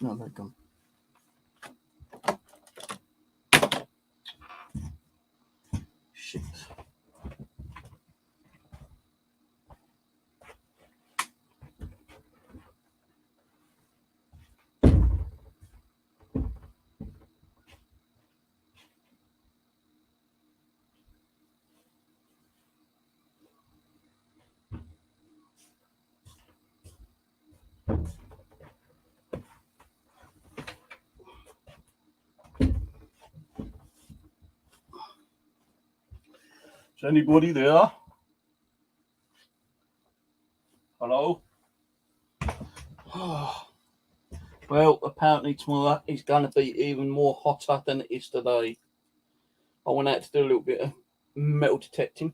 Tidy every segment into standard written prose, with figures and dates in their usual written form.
No, they're gone. Shit. Is anybody there? Hello? Well, apparently tomorrow is going to be even more hotter than it is today. I went out to do a little bit of metal detecting.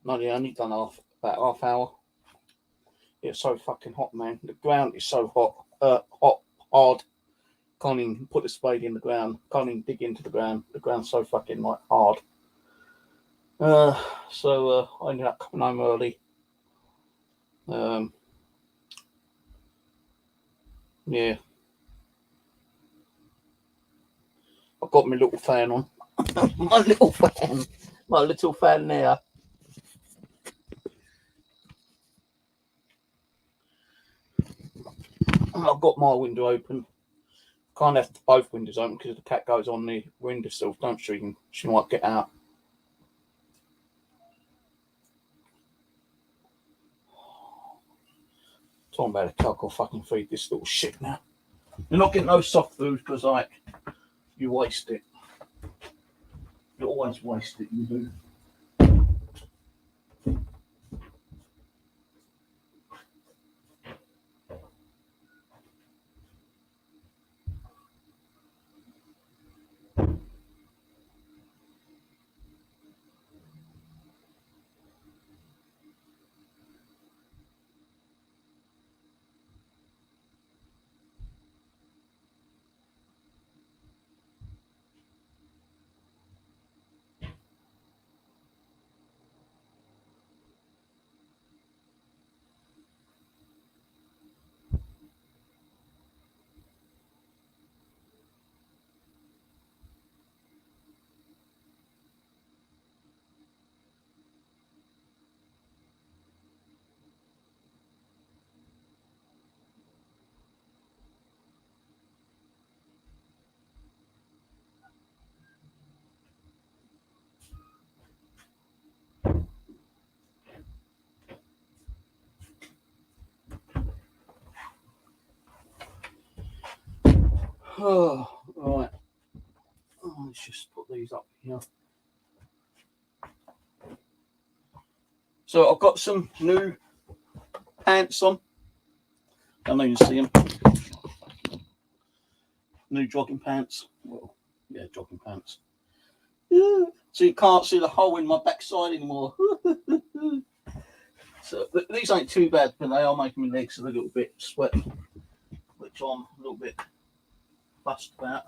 Only done about half hour. It's so fucking hot, man. The ground is so hot. Hard. Can't even put the spade in the ground. Can't even dig into the ground. The ground's so fucking like hard. So I ended up coming home early. Yeah. I've got my little fan on. My little fan there. I've got my window open. Can't have both windows open because the cat goes on the windowsill, don't she? She might get out. Talking about a cow, I'll fucking feed this little shit now. You're not getting no soft food because, like, you waste it. You always waste it, you do. Oh, right. Oh, let's just put these up here. So I've got some new pants on. I don't know you can see them. New jogging pants. Well, yeah, jogging pants. Yeah. So you can't see the hole in my backside anymore. So these ain't too bad, but they are making my legs a little bit sweaty, which I'm a little bit fussed about.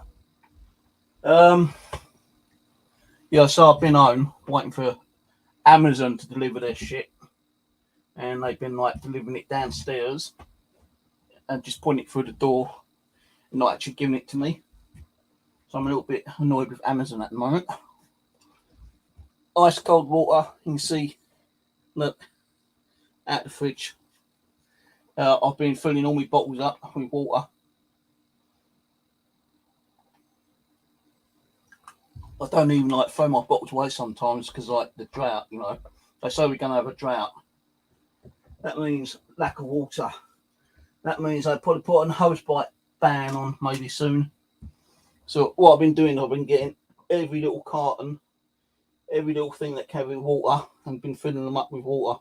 Yeah, so I've been home waiting for Amazon to deliver their shit, and they've been like delivering it downstairs and just putting it through the door and not actually giving it to me. So I'm a little bit annoyed with Amazon at the moment. Ice cold water, you can see, look, out the fridge. I've been filling all my bottles up with water. I don't even like throw my bottles away sometimes because like the drought, you know. They say we're going to have a drought. That means lack of water. That means they probably put a hosepipe ban on maybe soon. So what I've been doing, I've been getting every little carton, every little thing that carries water, and been filling them up with water.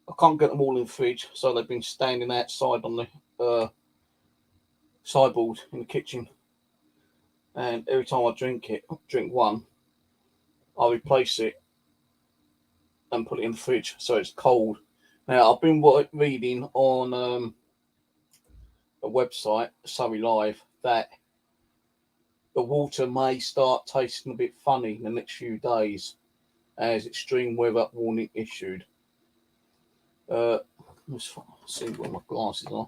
I can't get them all in the fridge, so they've been standing outside on the sideboard in the kitchen. And every time I drink one, I'll replace it and put it in the fridge so it's cold. Now, I've been reading on a website, Surrey Live, that the water may start tasting a bit funny in the next few days as extreme weather warning issued. Let's see what my glasses are.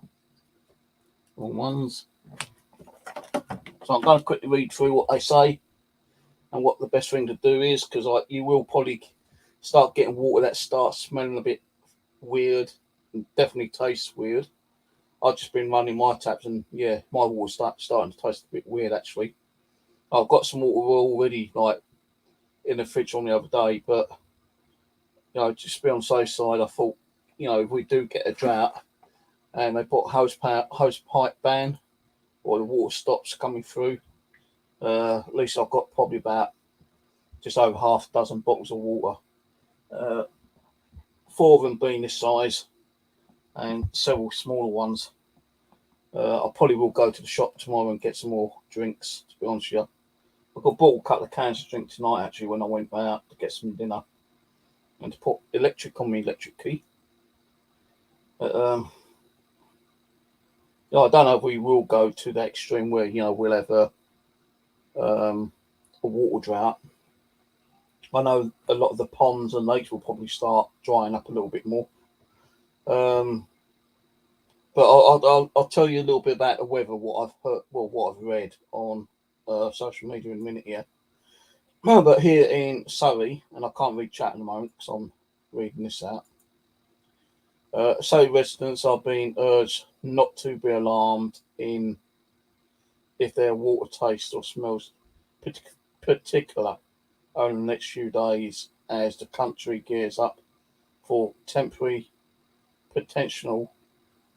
Wrong ones. So I'm going to quickly read through what they say and what the best thing to do is, because you will probably start getting water that starts smelling a bit weird and definitely tastes weird. I've just been running my taps and yeah, my water's starting to taste a bit weird actually. I've got some water already like in the fridge on the other day, but just to be on the safe side, I thought, if we do get a drought and they put hose pipe ban or the water stops coming through, at least I've got probably about just over half a dozen bottles of water. 4 of them being this size and several smaller ones. I probably will go to the shop tomorrow and get some more drinks, to be honest with you. I bought a couple of cans of drink tonight actually when I went out to get some dinner and to put electric on my electric key. But I don't know if we will go to that extreme where we'll have a water drought. I know a lot of the ponds and lakes will probably start drying up a little bit more. But I'll tell you a little bit about the weather, what I've heard, what I've read on social media in a minute here. But here in Surrey, and I can't read chat at the moment because I'm reading this out. Surrey residents are being urged not to be alarmed if their water tastes or smells particular over the next few days as the country gears up for temporary potential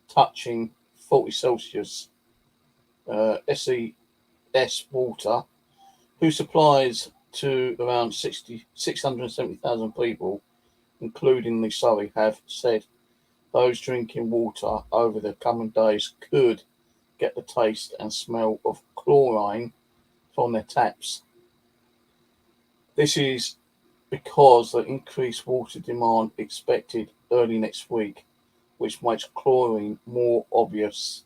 touching 40 Celsius. SES Water, who supplies to around 670,000 people, including the Surrey, have said those drinking water over the coming days could get the taste and smell of chlorine from their taps. This is because the increased water demand expected early next week, which makes chlorine more obvious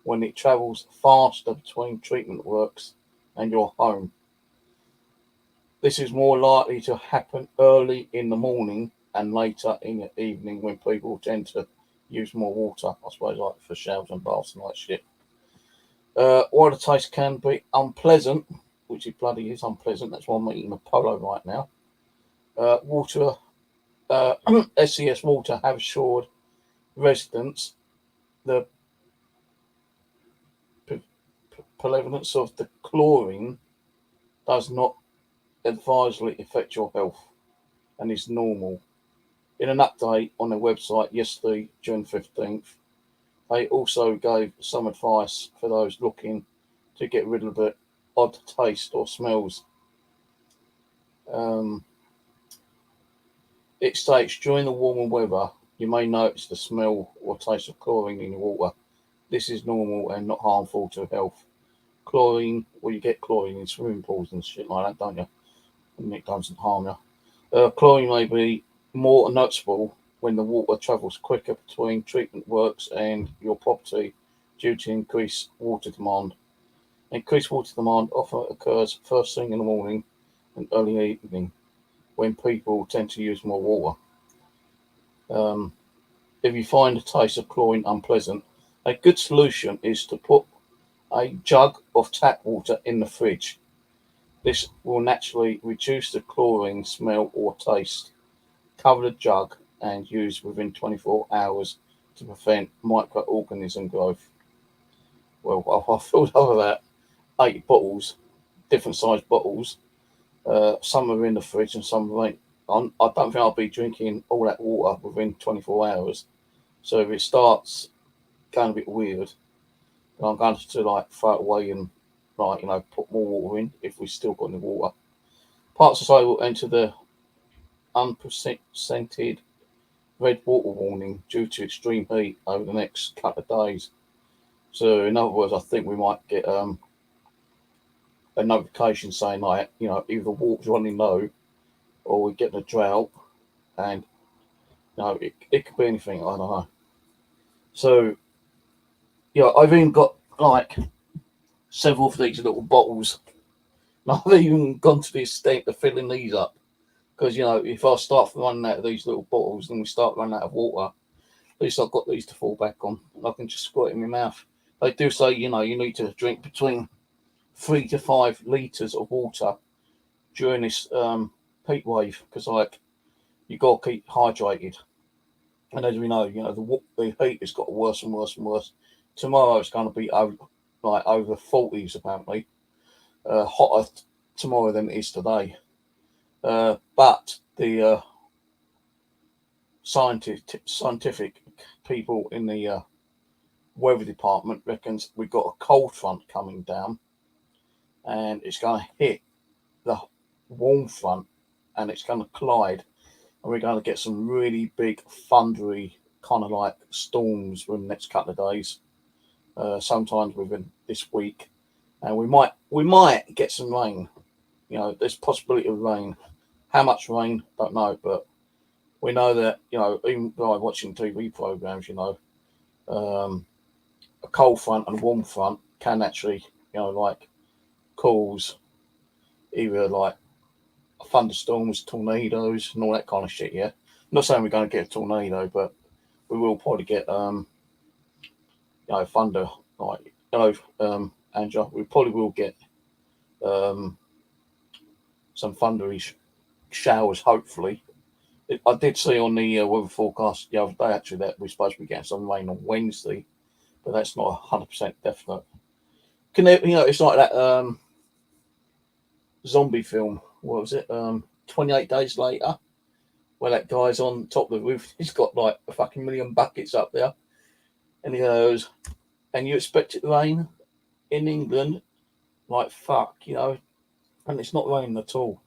when it travels faster between treatment works and your home. This is more likely to happen early in the morning and later in the evening when people tend to use more water, I suppose, like for showers and baths and that shit. While the taste can be unpleasant, which it bloody is unpleasant, that's why I'm eating a polo right now. SES Water have assured residents the prevalence of the chlorine does not advisedly affect your health and is normal. In an update on their website yesterday, June 15th, they also gave some advice for those looking to get rid of the odd taste or smells. It states during the warmer weather, you may notice the smell or taste of chlorine in your water. This is normal and not harmful to health. Chlorine, you get chlorine in swimming pools and shit like that, don't you? And it doesn't harm you. Chlorine may be more noticeable when the water travels quicker between treatment works and your property due to increased water demand. Increased water demand often occurs first thing in the morning and early evening when people tend to use more water. If you find the taste of chlorine unpleasant, a good solution is to put a jug of tap water in the fridge. This will naturally reduce the chlorine smell or taste. Cover the jug and use within 24 hours to prevent microorganism growth. Well, I filled up about 8 bottles, different sized bottles. Some are in the fridge and some ain't. I don't think I'll be drinking all that water within 24 hours. So if it starts going a bit weird, I'm going to throw it away and put more water in if we still got any water. Parts of Surrey will enter the unprecedented red water warning due to extreme heat over the next couple of days. So in other words, I think we might get a notification saying either the water's running low or we're getting a drought, and it could be anything. I don't know. So I've even got several of these little bottles. And I've even gone to the extent of filling these up because if I start running out of these little bottles and we start running out of water, at least I've got these to fall back on and I can just squirt it in my mouth. they do say, you know, you need to drink between 3 to 5 litres of water during this heat wave, because like you got to keep hydrated. And as we know, you know, the heat has got worse and worse and worse. Tomorrow it's going to be over 40s apparently, hotter tomorrow than it is today. But the scientific people in the weather department reckons we've got a cold front coming down, and it's going to hit the warm front, and it's going to collide, and we're going to get some really big thundery kind of like storms within the next couple of days, sometimes within this week, and we might get some rain. You know, there's possibility of rain. How much rain, don't know, but we know that, you know, even by watching TV programs, you know, a cold front and a warm front can actually, you know, like cause either like thunderstorms, tornadoes, and all that kind of shit. Yeah, I'm not saying we're going to get a tornado, but we will probably get you know, thunder, like, you know, Angela, we probably will get some thundery showers, hopefully. I did see on the weather forecast the other day actually that we're supposed to be getting some rain on Wednesday, but that's not 100% definite. You know, it's like that zombie film. What was it? 28 Days Later, where that guy's on top of the roof. He's got like a fucking million buckets up there, and he goes, "And you expect it to rain in England? Like fuck, you know?" And it's not raining at all.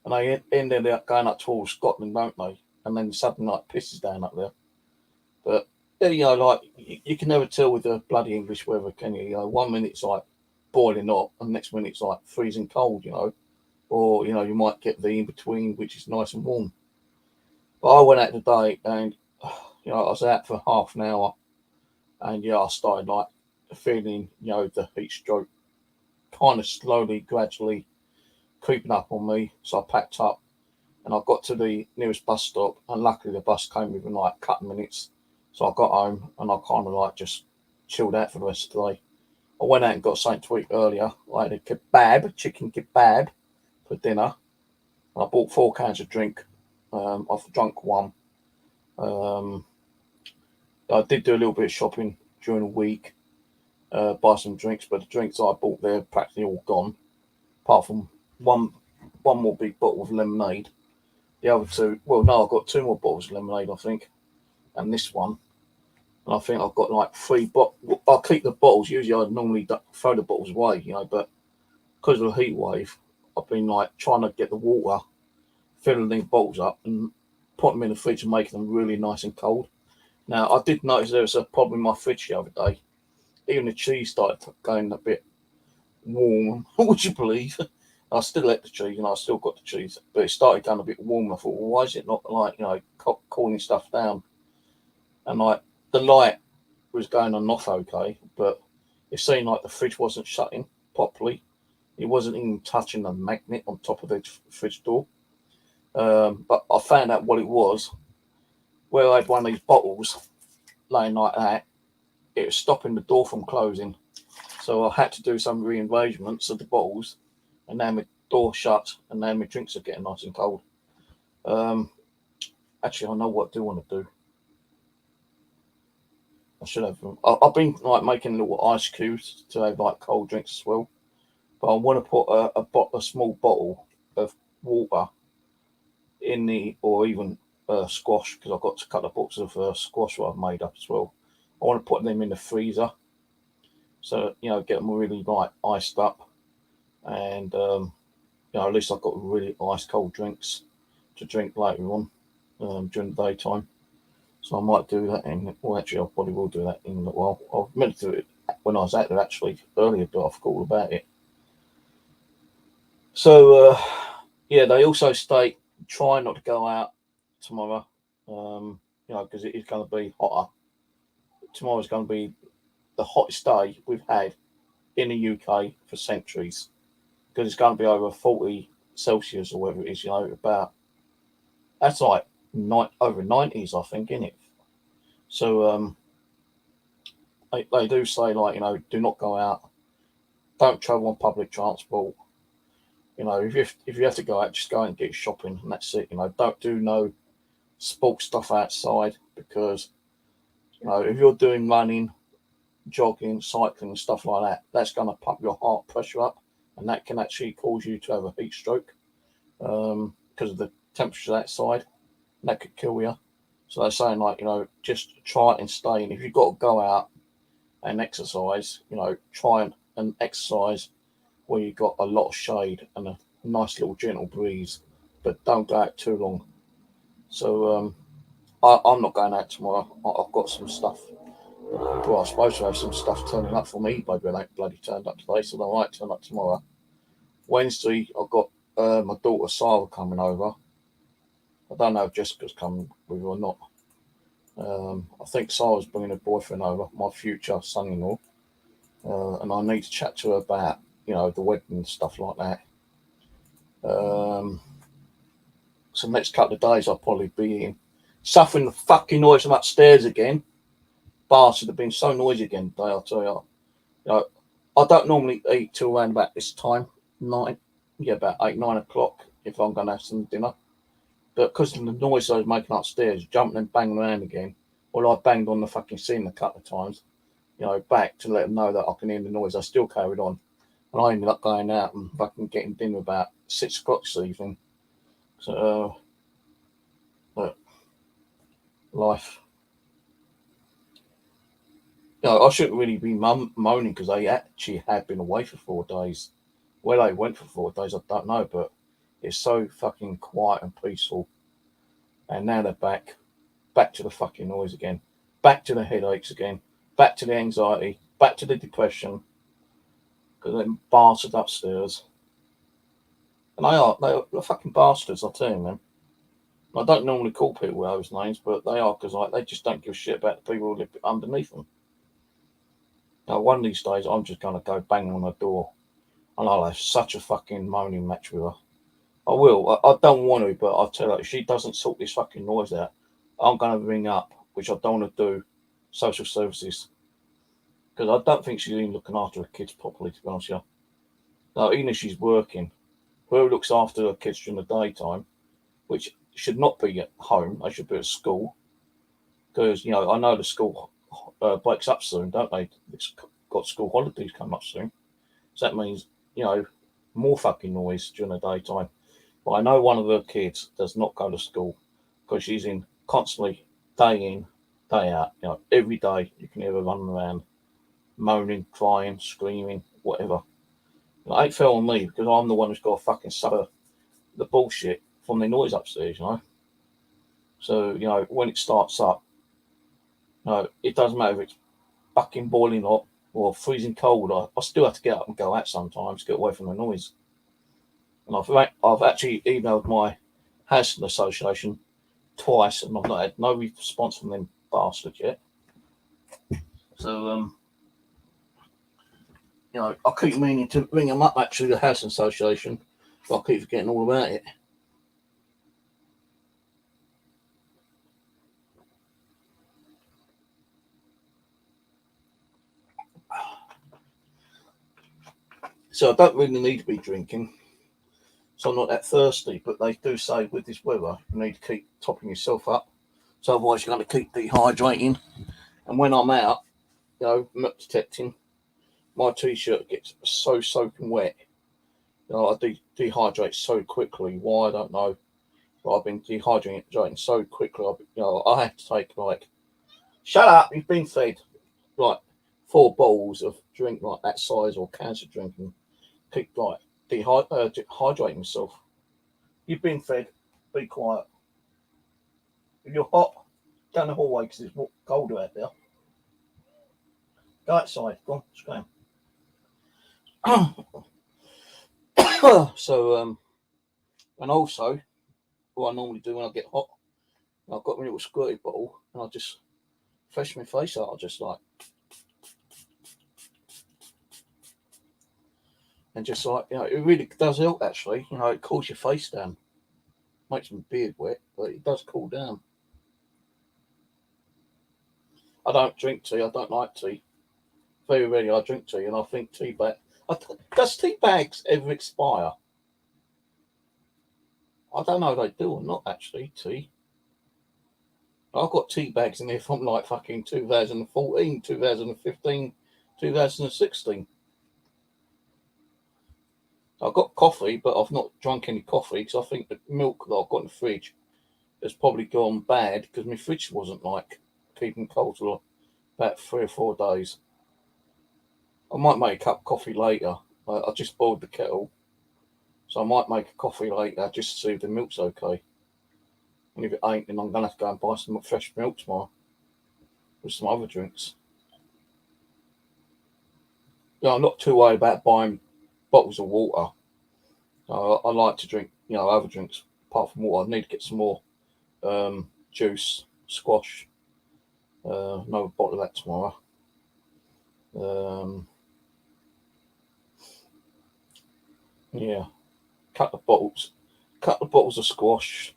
And they ended up going up towards Scotland, don't they? And then suddenly like pisses down up there. But you know, like you can never tell with the bloody English weather, can you? You know, 1 minute it's like boiling hot, and the next minute it's like freezing cold. You know, or you know, you might get the in between, which is nice and warm. But I went out today, and you know, I was out for half an hour, and yeah, I started like feeling, you know, the heat stroke kind of slowly, gradually creeping up on me. So I packed up, and I got to the nearest bus stop, and luckily the bus came within like a couple of minutes. So I got home, and I kind of like just chilled out for the rest of the day. I went out and got something to eat earlier. I had a kebab, chicken kebab for dinner. I bought 4 cans of drink. I've drunk one. Um, I did do a little bit of shopping during the week, buy some drinks, but the drinks I bought there practically all gone, apart from one more big bottle of lemonade. The other two, well, no, I've got 2 more bottles of lemonade, I think, and this one. And I think I've got like 3 bottles. I'll keep the bottles. Usually I normally throw the bottles away, you know, but because of the heat wave, I've been like trying to get the water, filling these bottles up and putting them in the fridge and making them really nice and cold. Now, I did notice there was a problem in my fridge the other day. Even the cheese started going a bit warm. Would you believe? I still ate the cheese, and I still got the cheese, but it started going a bit warm. I thought, well, why is it not like, you know, cooling stuff down? And like the light was going on off okay, but it seemed like the fridge wasn't shutting properly. It wasn't even touching the magnet on top of the fridge door. But I found out what it was. Where I had one of these bottles laying like that, it was stopping the door from closing. So I had to do some rearrangements of the bottles, and now my door shut, and now my drinks are getting nice and cold. Actually, I know what I do want to do. I should have. I've been like making little ice cubes to have like cold drinks as well. But I want to put a small bottle of water in the, or even squash, because I've got a couple of bottles of squash that I've made up as well. I want to put them in the freezer, so you know, get them really like iced up, and you know, at least I've got really ice cold drinks to drink later on during the daytime. So I might do that in. Well, actually, I probably will do that in a while. I meant to do it when I was out there actually earlier, but I forgot all about it. So yeah, they also state try not to go out tomorrow. You know, because it is going to be hotter. Tomorrow is going to be the hottest day we've had in the UK for centuries, because it's going to be over 40 Celsius or whatever it is. You know, about that's like over 90s, I think, isn't it? So they do say, like, you know, do not go out, don't travel on public transport. You know, if you have to go out, just go out and get shopping, and that's it. You know, don't do no sport stuff outside, because you know if you're doing running, jogging, cycling, and stuff like that, that's going to pump your heart pressure up, and that can actually cause you to have a heat stroke because of the temperature outside. And that could kill you. So they're saying, like, you know, just try and stay in. If you've got to go out and exercise, you know, try and exercise where you've got a lot of shade and a nice little gentle breeze, but don't go out too long. So I'm not going out tomorrow. I've got some stuff. Well, I'm supposed to have some stuff turning up for me, but they ain't bloody turned up today, so they might turn up tomorrow. Wednesday, I've got my daughter Sarah coming over. I don't know if Jessica's coming with her or not. I think Sarah's bringing her boyfriend over, my future son-in-law, and I need to chat to her about, you know, the wedding and stuff like that. So next couple of days I'll probably be in, suffering the fucking noise from upstairs again. Bastard have been so noisy again today, I'll tell you. You know, I don't normally eat till around about this time, about 8, 9 o'clock, if I'm going to have some dinner. But because of the noise I was making upstairs, jumping and banging around again, well, I banged on the fucking ceiling a couple of times, you know, back to let them know that I can hear the noise. I still carried on. And I ended up going out and fucking getting dinner about 6 o'clock this evening. So, life. You know, I shouldn't really be moaning because they actually had been away for 4 days. Where they went for 4 days, I don't know, but it's so fucking quiet and peaceful. And now they're back to the fucking noise again, back to the headaches again, back to the anxiety, back to the depression, because they're bastard upstairs. And they're fucking bastards, I'll tell you, man. I don't normally call people with those names, but they are, because like they just don't give a shit about the people who live underneath them. Now, one of these days, I'm just going to go bang on her door, and I'll have such a fucking moaning match with her. I will. I don't want to, but I'll tell her, if she doesn't sort this fucking noise out, I'm going to ring up, which I don't want to do, social services. Because I don't think she's even looking after her kids properly, to be honest with you. Now, even if she's working, whoever looks after her kids during the daytime, which should not be at home, they should be at school. Because, you know, I know the school breaks up soon, don't they? It's got school holidays coming up soon. So that means, you know, more fucking noise during the daytime. But I know one of her kids does not go to school because she's in constantly, day in, day out. You know, every day you can hear her running around, moaning, crying, screaming, whatever. And it ain't fair on me because I'm the one who's got to fucking suffer the bullshit from the noise upstairs, you know. So, you know, when it starts up, you know, it doesn't matter if it's fucking boiling hot or freezing cold. I still have to get up and go out sometimes, get away from the noise. And I've actually emailed my housing association twice, and I've not had no response from them bastards yet. So, you know, I keep meaning to ring them up, actually, the housing association, but I keep forgetting all about it. So I don't really need to be drinking, so I'm not that thirsty, but they do say with this weather, you need to keep topping yourself up, so otherwise you're going to keep dehydrating. And when I'm out, you know, not detecting, my t-shirt gets so soaking wet. You know, I dehydrate so quickly. Why, I don't know. But I've been dehydrating so quickly. You know, I have to take like, shut up, you've been fed like 4 bottles of drink like that size or cans of drink and keep like dehydrating myself. You've been fed. Be quiet. If you're hot, go in the hallway because it's colder out there. Go outside. Go on, scram. So, and also, what I normally do when I get hot, I've got my little squirty bottle and I just fresh my face out. I just like, and just like, you know, it really does help actually. You know, it cools your face down, makes my beard wet, but it does cool down. I don't drink tea. I don't like tea. very rarely I drink tea, and I think tea bag. Does tea bags ever expire? I don't know if they do or not. Actually, tea. I've got tea bags in there from like fucking 2014, 2015, 2016. I've got coffee, but I've not drunk any coffee because I think the milk that I've got in the fridge has probably gone bad because my fridge wasn't like keeping cold for about 3 or 4 days. I might make a cup of coffee later. I just boiled the kettle, so I might make a coffee later just to see if the milk's okay. And if it ain't, then I'm gonna have to go and buy some fresh milk tomorrow with some other drinks. Yeah, I'm not too worried about buying bottles of water. I like to drink, other drinks apart from water. I need to get some more juice, squash. Another bottle of that tomorrow. Yeah, couple of bottles of squash,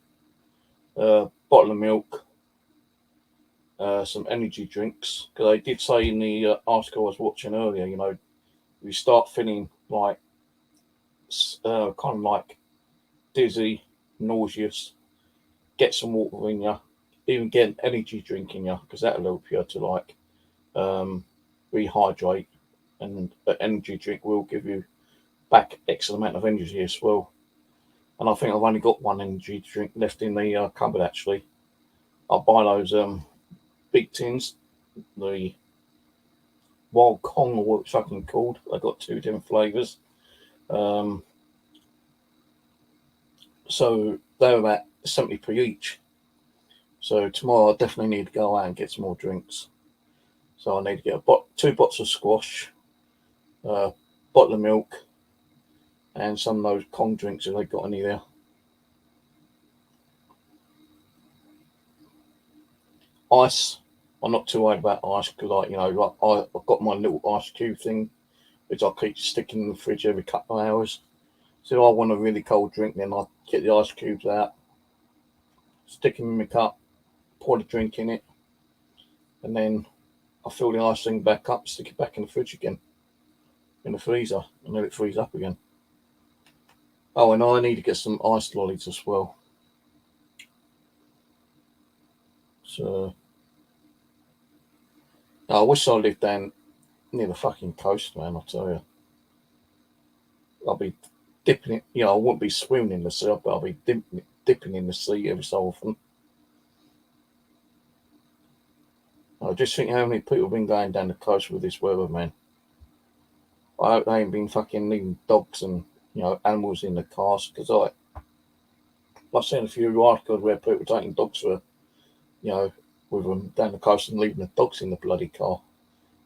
bottle of milk, some energy drinks. Because they did say in the article I was watching earlier, you start feeling like kind of like dizzy, nauseous, get some water in you, even get an energy drink in you because that'll help you to like rehydrate, and the energy drink will give you back X amount of energy as well. And I think I've only got one energy drink left in the cupboard actually. I'll buy those big tins, the Wild Kong or what it's fucking called. They've got 2 different flavours. So they're about 70p each. So tomorrow I definitely need to go out and get some more drinks. So I need to get 2 bottles of squash, bottle of milk, and some of those Kong drinks if they've got any there. Ice. I'm not too worried about ice because, I've got my little ice cube thing, which I keep sticking in the fridge every couple of hours. So if I want a really cold drink, then I get the ice cubes out, stick them in my cup, pour the drink in it, and then I fill the ice thing back up, stick it back in the fridge again, in the freezer, and let it freeze up again. Oh, and I need to get some ice lollies as well. So I wish I lived down near the fucking coast, man. I tell you, I'll be dipping it. I wouldn't be swimming in the sea, but I'll be dipping in the sea every so often. I just think how many people have been going down the coast with this weather, man. I hope they ain't been fucking leaving dogs and animals in the cars because I've seen a few articles where people are taking dogs for with them down the coast and leaving the dogs in the bloody car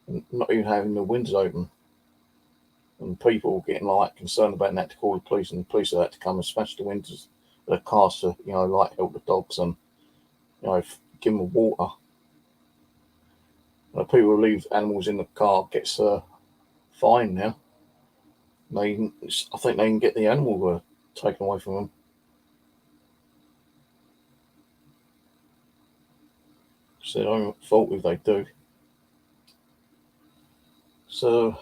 and not even having the windows open. And people getting like concerned about that to call the police, and the police have had to come and smash the windows of the cars to like help the dogs and give them water. People who leave animals in the car gets fine now. I think they can get the animal taken away from them. It's their own fault if they do. So,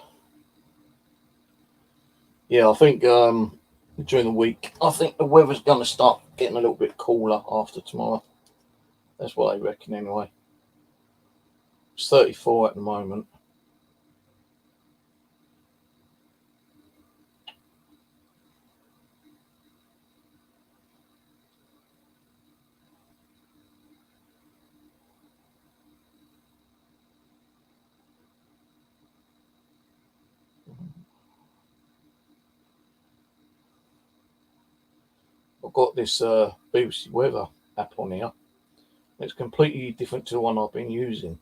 yeah, I think during the week, I think the weather's going to start getting a little bit cooler after tomorrow. That's what I reckon anyway. It's 34 at the moment. I've got this BBC weather app on here. It's completely different to the one I've been using.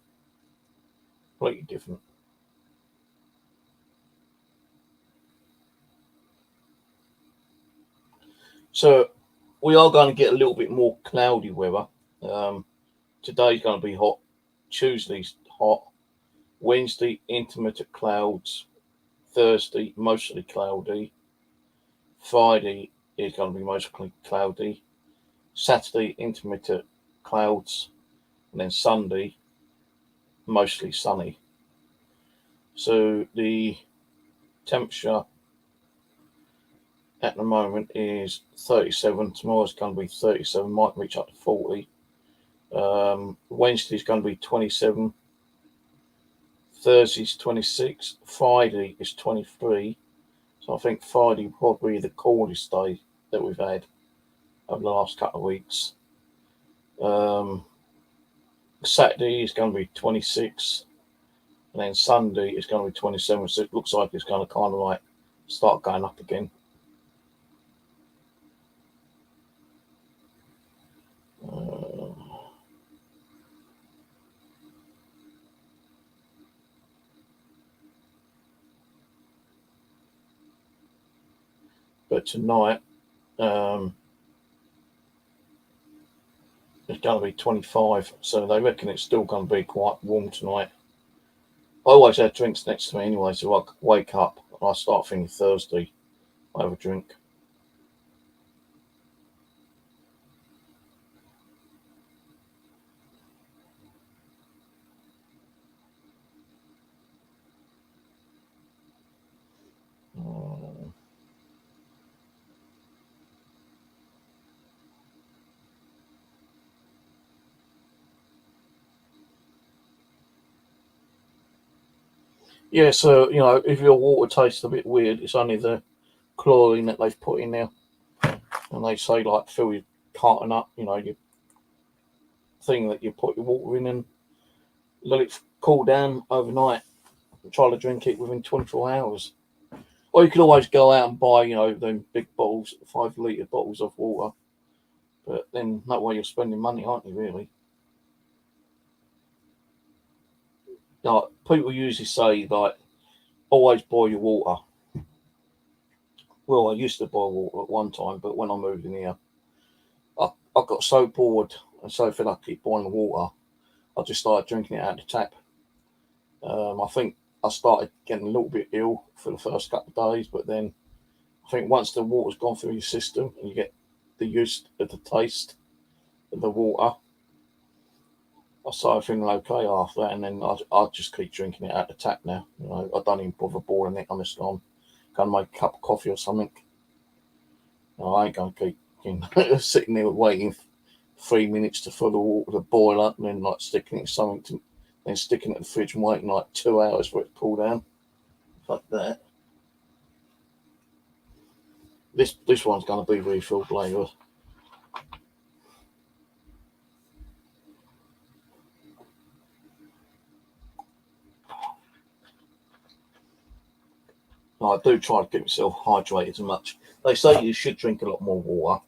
Completely different. So we are going to get a little bit more cloudy weather. Today's going to be hot. Tuesday's hot. Wednesday, intermittent clouds. Thursday, mostly cloudy. Friday is going to be mostly cloudy. Saturday, intermittent clouds. And then Sunday, mostly sunny. So the temperature at the moment is 37. Tomorrow's going to be 37, might reach up to 40. Wednesday's going to be 27. Thursday's 26. Friday is 23. So I think Friday will probably be the coldest day that we've had over the last couple of weeks. Saturday is going to be 26. And then Sunday is going to be 27. So it looks like it's going to kind of like start going up again. But tonight, it's going to be 25. So they reckon it's still going to be quite warm tonight. I always have drinks next to me anyway, so I wake up and I start thinking Thursday, I have a drink. Yeah, so if your water tastes a bit weird, it's only the chlorine that they've put in there, and they say like fill your carton up, your thing that you put your water in, and let it cool down overnight. And try to drink it within 24 hours. Or you could always go out and buy, them big bottles, 5 litre bottles of water. But then that way you're spending money, aren't you? Really? Like people usually say, like always boil your water. Well, I used to boil water at one time, but when I moved in here, I got so bored and so fed up keep boiling the water, I just started drinking it out of the tap. I think I started getting a little bit ill for the first couple of days, but then I think once the water's gone through your system and you get the use of the taste of the water, I started feeling okay after that, and then I just keep drinking it out of the tap now. I don't even bother boiling it. Honestly, I'm going to make a cup of coffee or something. I ain't going to keep sitting there waiting 3 minutes to fill the water to boil up, and then like sticking it in something, then sticking it in the fridge and waiting like 2 hours for it to cool down. Like that. This one's going to be refilled later. I do try to keep myself hydrated as much. They say you should drink a lot more water,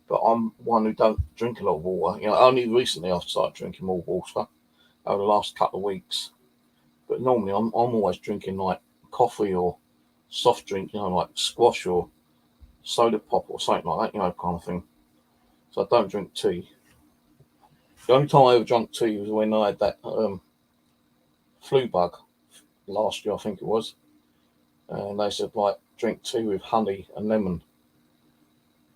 but I'm one who don't drink a lot of water. Only recently I've started drinking more water over the last couple of weeks. But normally I'm always drinking like coffee or soft drink, like squash or soda pop or something like that, kind of thing. So I don't drink tea. The only time I ever drank tea was when I had that flu bug last year, I think it was. And they said like drink tea with honey and lemon.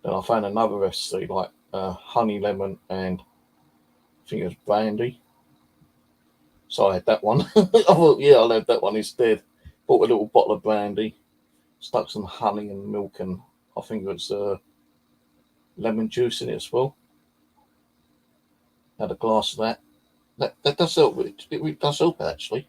Then I found another recipe like honey, lemon, and I think it was brandy. So I had that one. I thought, yeah, I'll have that one instead. Bought a little bottle of brandy, stuck some honey and milk, and I think it was lemon juice in it as well. Had a glass of that. That does help. It does help actually.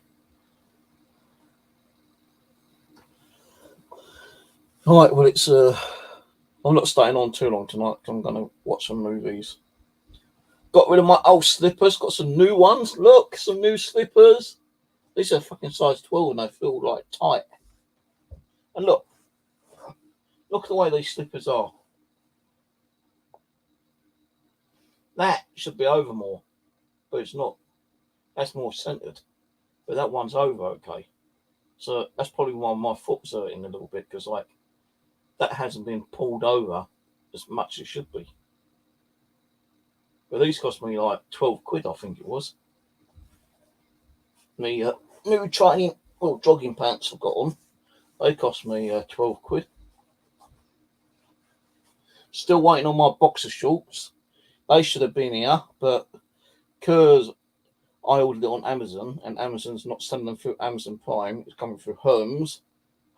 All right, well, it's I'm not staying on too long tonight. I'm going to watch some movies. Got rid of my old slippers. Got some new ones. Look, some new slippers. These are fucking size 12 and they feel like tight. And look at the way these slippers are. That should be over more, but it's not. That's more centered. But that one's over okay. So that's probably why my foot's hurting a little bit because like that hasn't been pulled over as much as it should be. But these cost me like 12 quid, I think it was. Me new training or jogging pants I've got on. They cost me 12 quid. Still waiting on my boxer shorts. They should have been here, but because I ordered it on Amazon, and Amazon's not sending them through Amazon Prime. It's coming through Hermes.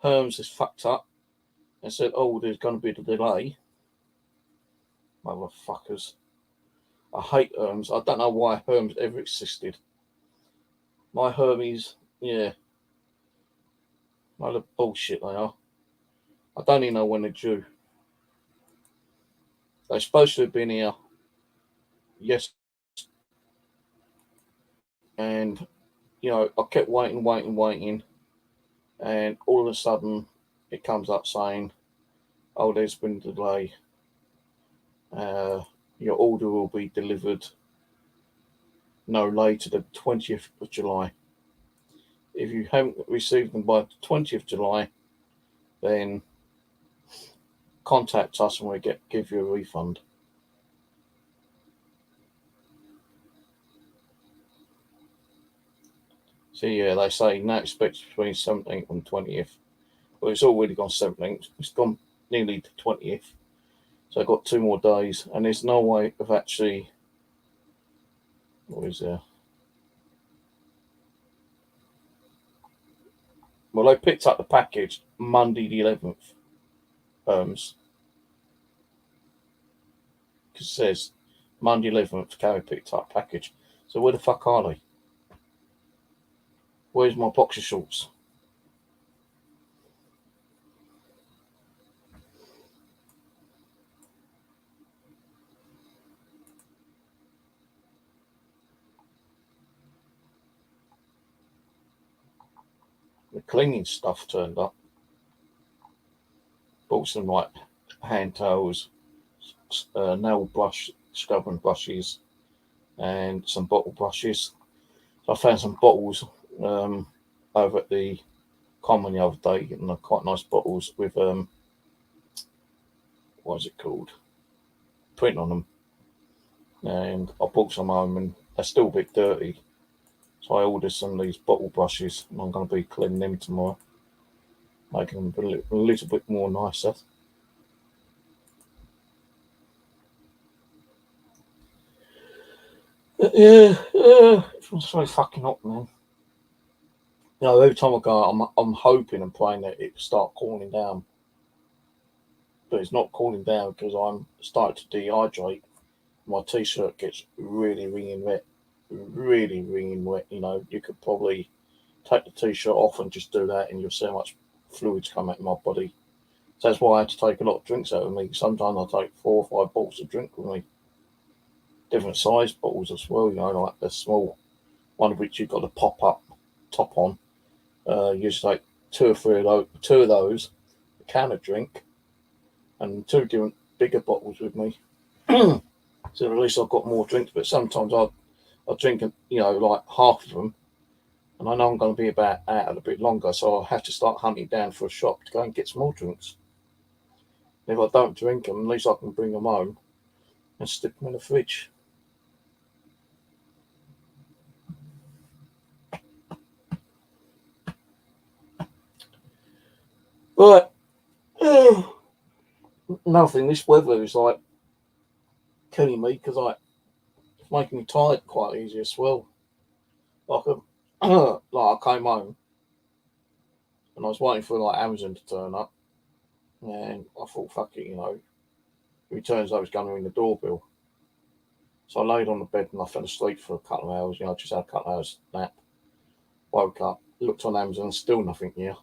Hermes is fucked up and said, "Oh, there's going to be a delay." Motherfuckers! I hate Hermes. I don't know why Hermes ever existed. My Hermes, yeah, load of bullshit they are. I don't even know when they're due. They're supposed to have been here, yes, and I kept waiting, and all of a sudden it comes up saying, "Oh, there's been a delay. Your order will be delivered no later than 20th of July. If you haven't received them by the 20th of July, then contact us and we'll give you a refund." So yeah, they say now expect between 17th and 20th. Well, it's already gone 17th. It's gone nearly the 20th. So I've got 2 more days, and there's no way of actually. What is there? Well, they picked up the package Monday the 11th. Because it says Monday 11th, Carrie picked up package. So where the fuck are they? Where's my boxer shorts? The cleaning stuff turned up. Bought some like hand towels, nail brush, scrubbing brushes, and some bottle brushes. So I found some bottles over at the Common the other day, getting quite nice bottles with what is it called? Print on them. And I bought some home, and they're still a bit dirty. So I ordered some of these bottle brushes, and I'm going to be cleaning them tomorrow, making them a little bit more nicer. Yeah, it's so fucking hot, man. Every time I go out, I'm hoping and praying that it start cooling down, but it's not cooling down because I'm starting to dehydrate. My t-shirt gets really wringing wet, really wringing wet. You could probably take the t-shirt off and just do that, and you'll see how much fluids come out of my body. So that's why I had to take a lot of drinks out of me. Sometimes I take 4 or 5 bottles of drink with me, different size bottles as well. Like the small one of which you've got to pop up top on. You just take 2 or 3 of those, a can of drink, and 2 different bigger bottles with me. So at least I've got more drinks. But sometimes I'll drink, like half of them, and I know I'm going to be out a bit longer, so I'll have to start hunting down for a shop to go and get some more drinks. And if I don't drink them, at least I can bring them home and stick them in the fridge. But nothing. This weather is like killing me because it's making me tired quite easy as well. Like, like I came home and I was waiting for like Amazon to turn up, and I thought, fuck it, it turns out it's going to ring the doorbell. So I laid on the bed and I fell asleep for a couple of hours. Just had a couple of hours nap. Woke up, looked on Amazon, still nothing here.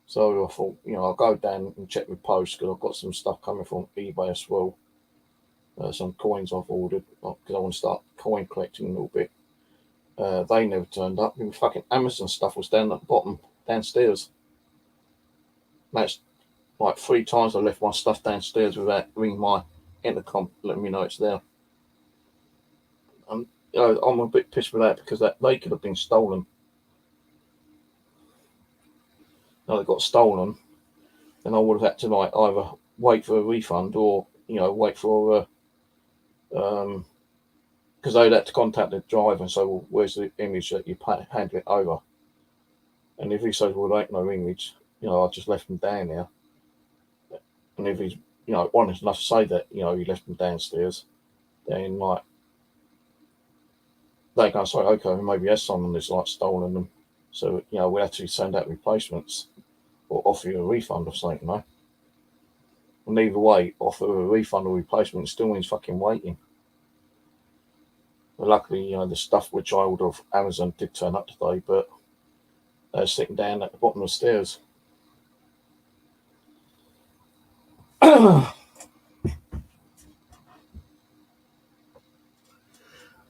So I thought, I'll go down and check my post because I've got some stuff coming from eBay as well. Some coins I've ordered because I want to start coin collecting a little bit. They never turned up. Even fucking Amazon stuff was down at the bottom, downstairs. That's like 3 times I left my stuff downstairs without ringing my intercom, letting me know it's there. And I'm a bit pissed with that because they could have been stolen. They got stolen, then I would have had to like either wait for a refund or wait for because they'd had to contact the driver and say, well, where's the image that you handed it over? And if he says, well, there ain't no image, I just left them down there. And if he's honest enough to say that he left them downstairs, then like they can say, okay, maybe there's someone that's like stolen them. So, you know, we have to send out replacements or offer you a refund or something, you know. And either way, offer a refund or replacement still means fucking waiting. But luckily, you know, the stuff which I ordered off Amazon did turn up today, but they're sitting down at the bottom of the stairs.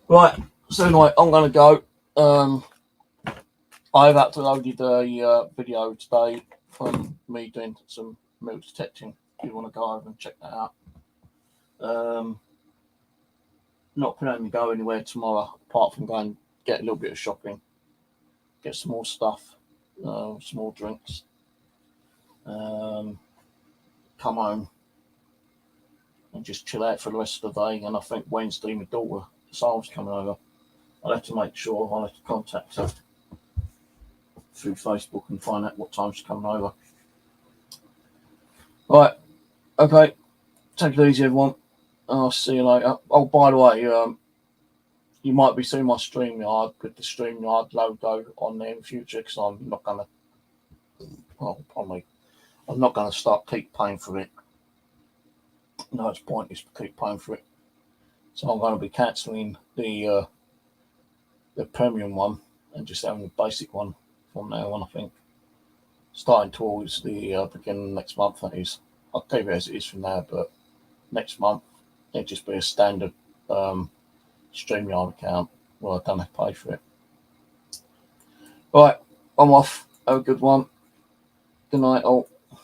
Right, so anyway, I'm going to go. I've uploaded a video today from me doing some metal detecting. If you want to go over and check that out. Not planning to go anywhere tomorrow apart from going get a little bit of shopping, get some more stuff, some more drinks, come home and just chill out for the rest of the day. And I think Wednesday my daughter Sal's coming over. I'll have to make sure, I'll have to contact her through Facebook and find out what time she's coming over. Right, okay, take it easy everyone. I'll see you later. Oh, by the way, you might be seeing my StreamYard with the StreamYard logo on there in the future because I'm not going to, well, probably, I'm not going to keep paying for it. No, it's pointless to keep paying for it. So I'm going to be cancelling the premium one and just having the basic one from now on, I think. Starting towards the beginning of next month, that is. I'll keep it as it is from now, but next month it'll just be a standard StreamYard account where I don't have to pay for it. Right, I'm off. Have a good one. Good night, all.